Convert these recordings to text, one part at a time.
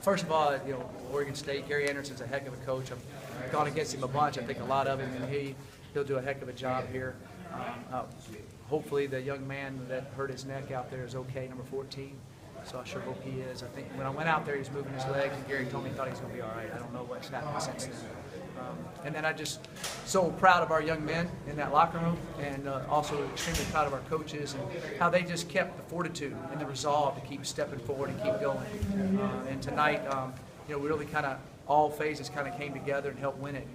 First of all, Oregon State, Gary Anderson's a heck of a coach. I've gone against him a bunch. I think a lot of him, and he'll do a heck of a job here. Hopefully the young man that hurt his neck out there is okay, number 14. So I sure hope he is. I think when I went out there, he was moving his legs, and Gary told me he thought he was going to be all right. I don't know what's happened since then. And then I just so proud of our young men in that locker room, and also extremely proud of our coaches and how they just kept the fortitude and the resolve to keep stepping forward and keep going. And tonight, we really kind of all phases kind of came together and helped win it.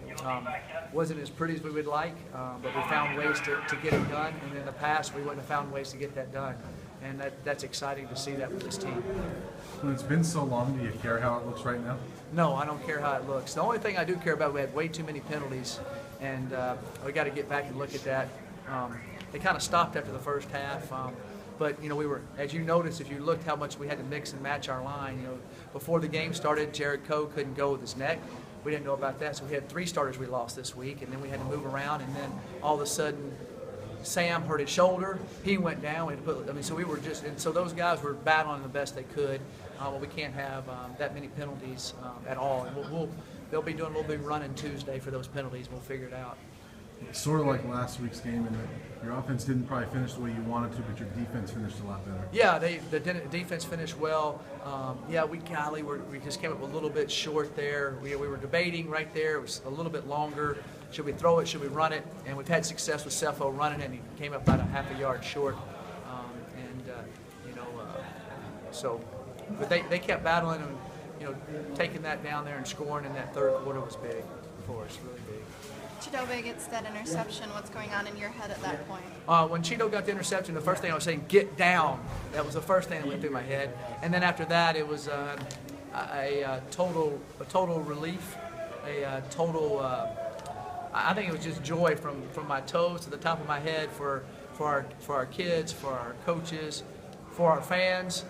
Wasn't as pretty as we would like, but we found ways to get it done. And in the past, we wouldn't have found ways to get that done. And that's exciting to see that with this team. When it's been so long, do you care how it looks right now? No, I don't care how it looks. The only thing I do care about, we had way too many penalties, and we got to get back and look at that. They kind of stopped after the first half, but we were, as you noticed, if you looked how much we had to mix and match our line. Before the game started, Jared Coe couldn't go with his neck. We didn't know about that, so we had 3 starters we lost this week, and then we had to move around, and then all of a sudden, Sam hurt his shoulder. He went down. We had to put, so we were just, and so those guys were battling the best they could. But we can't have that many penalties at all. And they'll be doing a little bit of running Tuesday for those penalties. We'll figure it out. It's sort of like last week's game, in that your offense didn't probably finish the way you wanted to, but your defense finished a lot better. Yeah, the defense finished well. We just came up a little bit short there. We were debating right there. It was a little bit longer. Should we throw it? Should we run it? And we've had success with Cepho running it, and he came up about a half a yard short. But they kept battling and taking that down there and scoring in that third quarter was big for us, really big. Chidobe gets that interception. What's going on in your head at that point? When Chido got the interception, the first thing I was saying, get down. That was the first thing that went through my head. And then after that, it was a total relief, I think it was just joy from my toes to the top of my head for our kids, for our coaches, for our fans,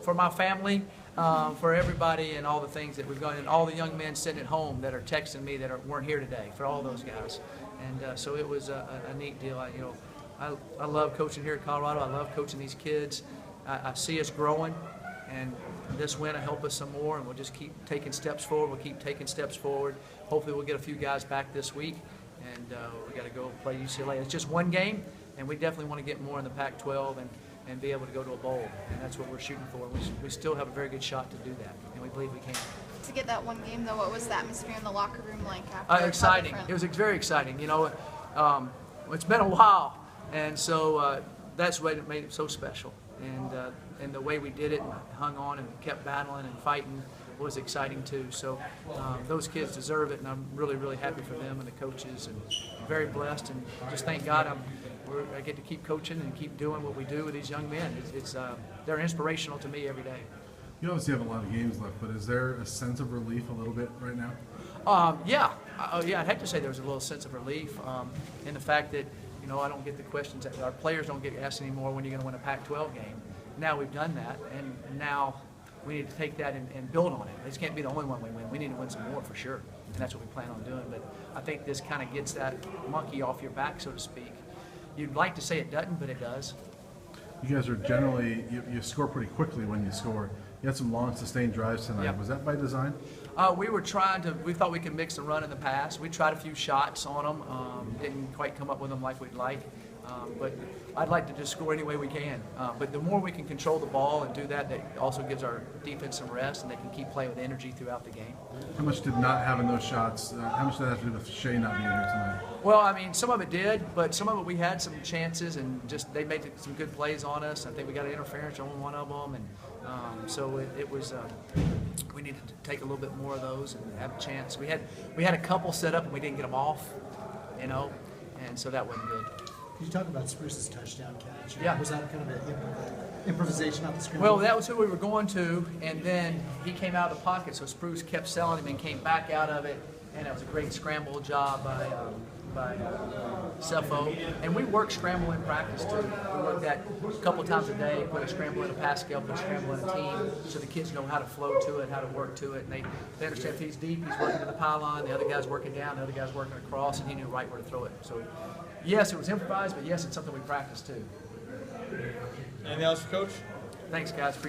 for my family, for everybody and all the things that we've done, and all the young men sitting at home that are texting me that weren't here today, for all those guys. And so it was a neat deal. I love coaching here at Colorado. I love coaching these kids. I see us growing, and this win will help us some more, and we'll just keep taking steps forward. We'll keep taking steps forward. Hopefully we'll get a few guys back this week, and we got to go play UCLA. It's just one game, and we definitely want to get more in the Pac-12 and be able to go to a bowl, and that's what we're shooting for. We still have a very good shot to do that, and we believe we can. To get that one game, though, what was the atmosphere in the locker room like after? Exciting. It was very exciting. It's been a while, and so that's what made it so special. And the way we did it and hung on and kept battling and fighting was exciting too. So those kids deserve it, and I'm really, really happy for them and the coaches, and very blessed, and just thank God I get to keep coaching and keep doing what we do with these young men. They're inspirational to me every day. You obviously have a lot of games left, but is there a sense of relief a little bit right now? I'd have to say there's a little sense of relief in the fact that I don't get the questions that our players don't get asked anymore, when you're going to win a Pac-12 game. Now we've done that, and now we need to take that and build on it. This can't be the only one we win. We need to win some more for sure, and that's what we plan on doing. But I think this kind of gets that monkey off your back, so to speak. You'd like to say it doesn't, but it does. You guys are generally, you score pretty quickly when you score. You had some long, sustained drives tonight. Yep. Was that by design? We thought we could mix and run in the past. We tried a few shots on them, didn't quite come up with them like we'd like. But I'd like to just score any way we can. But the more we can control the ball and do that, that also gives our defense some rest, and they can keep playing with energy throughout the game. How much did not having those shots, how much did that have to do with Shea not being here tonight? Well, some of it did, but some of it we had some chances, and just they made some good plays on us. I think we got an interference on one of them, and so it was we needed to take a little bit more of those and have a chance. We had a couple set up, and we didn't get them off, and so that wasn't good. Could you talk about Spruce's touchdown catch? Yeah. Was that kind of an improvisation off the screen? Well, that was who we were going to, and then he came out of the pocket, so Spruce kept selling him and came back out of it, and it was a great scramble job by Cepho. And we work scramble in practice too. We work that a couple times a day, put a scramble in a pass scale, put a scramble in a team, so the kids know how to flow to it, how to work to it, and they understand if he's deep, he's working to the pylon, the other guy's working down, the other guy's working across, and he knew right where to throw it. So yes, it was improvised, but yes, it's something we practice too. Anything else, Coach? Thanks, guys.